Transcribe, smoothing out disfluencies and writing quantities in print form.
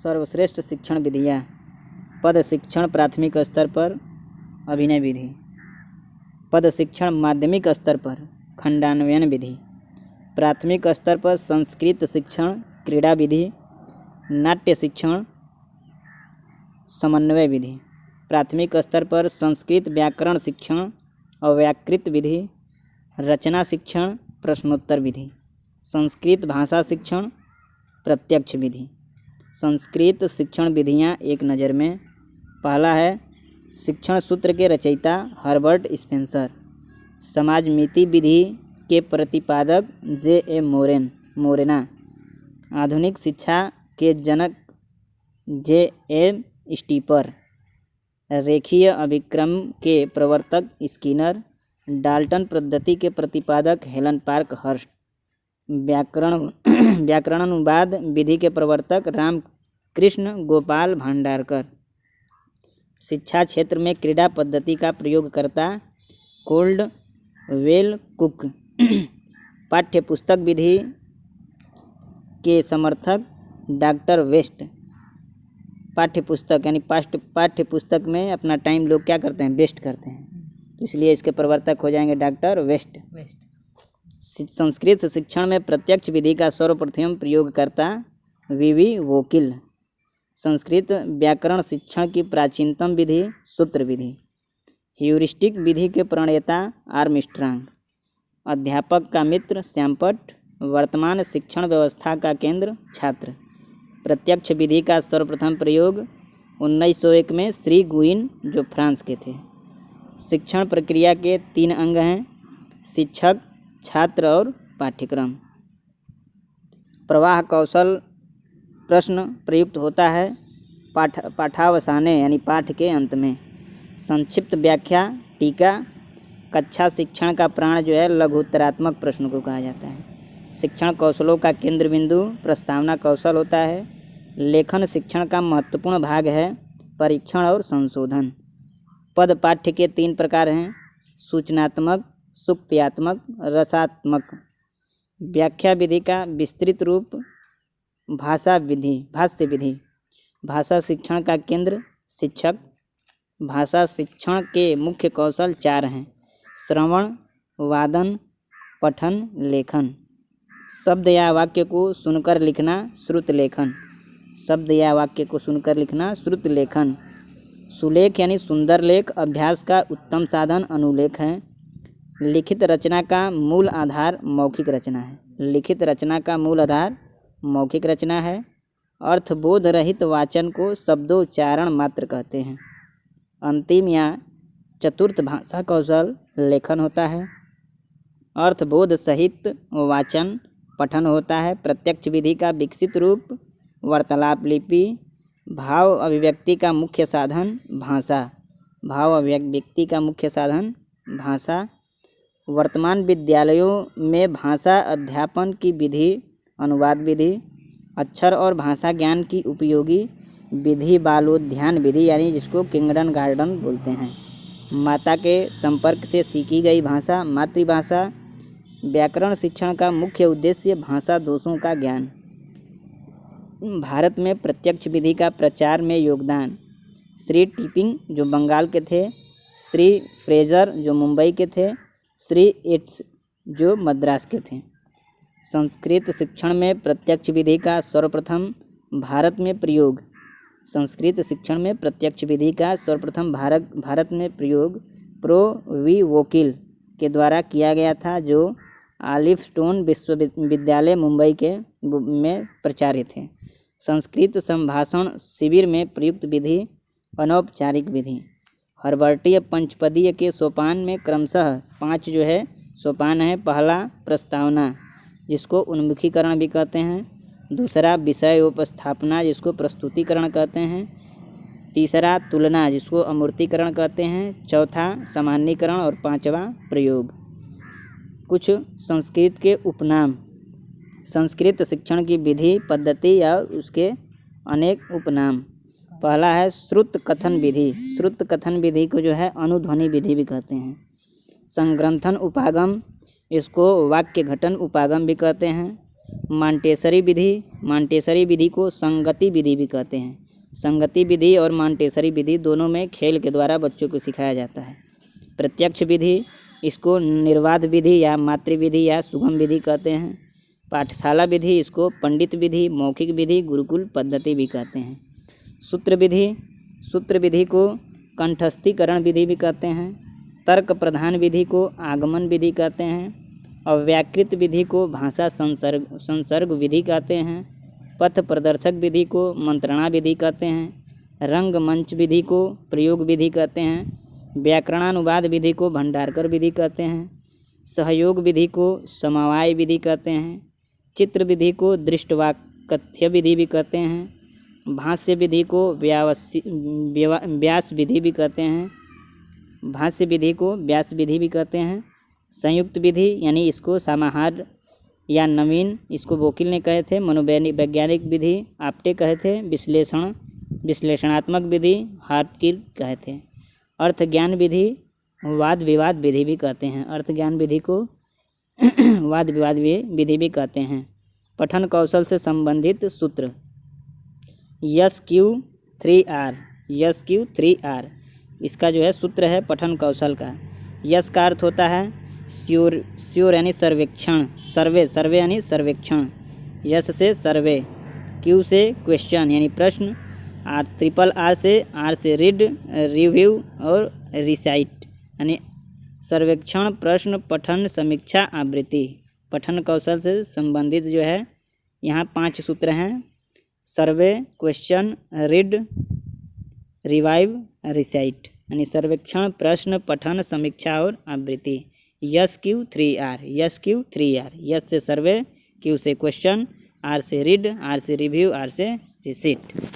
सर्वश्रेष्ठ शिक्षण विधियाँ। पद शिक्षण प्राथमिक स्तर पर अभिनय विधि। पद शिक्षण माध्यमिक स्तर पर खंडान्वयन विधि। प्राथमिक स्तर पर संस्कृत शिक्षण क्रीड़ा विधि। नाट्य शिक्षण समन्वय विधि। प्राथमिक स्तर पर संस्कृत व्याकरण शिक्षण अव्याकृत विधि। रचना शिक्षण प्रश्नोत्तर विधि। संस्कृत भाषा शिक्षण प्रत्यक्ष विधि। संस्कृत शिक्षण विधियाँ एक नज़र में। पहला है शिक्षण सूत्र के रचयिता हर्बर्ट स्पेंसर। समाज मिति विधि के प्रतिपादक J.A. मोरेना। आधुनिक शिक्षा के जनक J.M. स्टीपर। रेखीय अभिक्रम के प्रवर्तक स्किनर। डाल्टन पद्धति के प्रतिपादक हेलन पार्क हर्स्ट। व्याकरणानुवाद विधि के प्रवर्तक रामकृष्ण गोपाल भांडारकर। शिक्षा क्षेत्र में क्रीड़ा पद्धति का प्रयोगकर्ता कोल्डवेल कुक। पाठ्यपुस्तक विधि के समर्थक डॉक्टर वेस्ट। पाठ्यपुस्तक यानी पाठ्यपुस्तक में अपना टाइम लोग क्या करते हैं, वेस्ट करते हैं, तो इसलिए इसके प्रवर्तक हो जाएंगे डॉक्टर वेस्ट। संस्कृत शिक्षण में प्रत्यक्ष विधि का सर्वप्रथम प्रयोगकर्ता वी वोकिल। संस्कृत व्याकरण शिक्षण की प्राचीनतम विधि सूत्र विधि। ह्यूरिस्टिक विधि के प्रणेता आर्मस्ट्रांग। अध्यापक का मित्र श्यामपट। वर्तमान शिक्षण व्यवस्था का केंद्र छात्र। प्रत्यक्ष विधि का सर्वप्रथम प्रयोग 1901 में श्री गुइन जो फ्रांस के थे। शिक्षण प्रक्रिया के 3 अंग हैं, शिक्षक, छात्र और पाठ्यक्रम। प्रवाह कौशल प्रश्न प्रयुक्त होता है पाठावसाने यानी पाठ के अंत में। संक्षिप्त व्याख्या टीका। कक्षा शिक्षण का प्राण जो है लघुत्तरात्मक प्रश्न को कहा जाता है। शिक्षण कौशलों का केंद्र बिंदु प्रस्तावना कौशल होता है। लेखन शिक्षण का महत्वपूर्ण भाग है। परीक्षण और संशोधन। पद पाठ्य के 3 प्रकार हैं, सूचनात्मक, सुक्त्यात्मक, रसात्मक। व्याख्या विधि का विस्तृत रूप भाष्य विधि। भाषा शिक्षण का केंद्र शिक्षक। भाषा शिक्षण के मुख्य कौशल 4 हैं, श्रवण, वादन, पठन, लेखन। शब्द या वाक्य को सुनकर लिखना श्रुत लेखन। शब्द या वाक्य को सुनकर लिखना श्रुत लेखन। सुलेख यानी सुंदर लेख अभ्यास का उत्तम साधन अनुलेख है। लिखित रचना का मूल आधार मौखिक रचना है। लिखित रचना का मूल आधार मौखिक रचना है। अर्थबोध रहित वाचन को शब्दोच्चारण मात्र कहते हैं। अंतिम या चतुर्थ भाषा कौशल लेखन होता है। अर्थबोध सहित वाचन पठन होता है। प्रत्यक्ष विधि का विकसित रूप वार्तालाप लिपि। भाव अभिव्यक्ति का मुख्य साधन भाषा। भाव अभिव्यक्ति का मुख्य साधन भाषा। वर्तमान विद्यालयों में भाषा अध्यापन की विधि अनुवाद विधि। अक्षर और भाषा ज्ञान की उपयोगी विधि बालोद्यान विधि यानी जिसको किंडरगार्टन बोलते हैं। माता के संपर्क से सीखी गई भाषा मातृभाषा। व्याकरण शिक्षण का मुख्य उद्देश्य भाषा दोषों का ज्ञान। भारत में प्रत्यक्ष विधि का प्रचार में योगदान श्री टिपिंग जो बंगाल के थे, श्री फ्रेजर जो मुंबई के थे, श्री इट्स जो मद्रास के थे। संस्कृत शिक्षण में प्रत्यक्ष विधि का सर्वप्रथम भारत में प्रयोग। संस्कृत शिक्षण में प्रत्यक्ष विधि का सर्वप्रथम भारत में प्रयोग प्रो वी वोकिल के द्वारा किया गया था, जो ऑलिव स्टोन विश्वविद्यालय मुंबई के में प्रचारित है। संस्कृत संभाषण शिविर में प्रयुक्त विधि अनौपचारिक विधि। हर्बर्टीय पंचपदीय के सोपान में क्रमशः 5 जो है सोपान है। पहला प्रस्तावना जिसको उन्मुखीकरण भी कहते हैं। दूसरा विषयोपस्थापना जिसको प्रस्तुतिकरण कहते हैं। तीसरा तुलना जिसको अमूर्तीकरण कहते हैं। चौथा सामान्यीकरण और 5वां प्रयोग। कुछ संस्कृत के उपनाम। संस्कृत शिक्षण की विधि पद्धति या उसके अनेक उपनाम। पहला है श्रुत कथन विधि। श्रुत कथन विधि को जो है अनुध्वनि विधि भी कहते हैं। संग्रंथन उपागम इसको वाक्य घटन उपागम भी कहते हैं। मांटेसरी विधि को संगति विधि भी कहते हैं। संगति विधि और मांटेसरी विधि दोनों में खेल के द्वारा बच्चों को सिखाया जाता है। प्रत्यक्ष विधि, इसको निर्वाध विधि या मातृविधि या सुगम विधि कहते हैं। पाठशाला विधि, इसको पंडित विधि, मौखिक विधि, गुरुकुल पद्धति भी कहते हैं। सूत्र विधि को कंठस्थीकरण विधि भी कहते हैं। तर्क प्रधान विधि को आगमन विधि कहते हैं। अव्याकृत विधि को भाषा संसर्ग विधि कहते हैं। पथ प्रदर्शक विधि को मंत्रणा विधि कहते हैं। रंगमंच विधि को प्रयोग विधि कहते हैं। व्याकरणानुवाद विधि को भंडारकर विधि कहते हैं। सहयोग विधि को समवाय विधि कहते हैं। चित्र विधि को दृष्टवाक्कथ्य विधि भी कहते हैं। भाष्य विधि को व्यास विधि भी कहते हैं। भाष्य विधि को व्यास विधि भी कहते हैं। संयुक्त विधि यानी इसको समाहार या नवीन, इसको वोकिल ने कहे थे। मनोवैज्ञानिक विधि आप्टे कहे थे। विश्लेषणात्मक विधि हार्टकिल कहे थे। अर्थ ज्ञान विधि वाद विवाद विधि भी कहते हैं। अर्थ ज्ञान विधि को वाद विवाद विधि भी कहते हैं। पठन कौशल से संबंधित सूत्र यस क्यू 3R इसका जो है सूत्र है पठन कौशल का। यस का अर्थ होता है श्योर यानी सर्वेक्षण, सर्वे यानी सर्वेक्षण। यस से सर्वे, क्यू से क्वेश्चन यानी प्रश्न, R से रीड, रिव्यू और रिसाइट यानी सर्वेक्षण, प्रश्न, पठन, समीक्षा, आवृत्ति। पठन कौशल से संबंधित जो है यहाँ 5 सूत्र हैं। सर्वे, क्वेश्चन, रीड, रिवाइव, रिसाइट यानी सर्वेक्षण, प्रश्न, पठन, समीक्षा और आवृत्ति। Yes Q 3R, yes Q 3R। Yes से सर्वे, क्यू से क्वेश्चन, R से रीड, R से रिव्यू, R से रिसीट।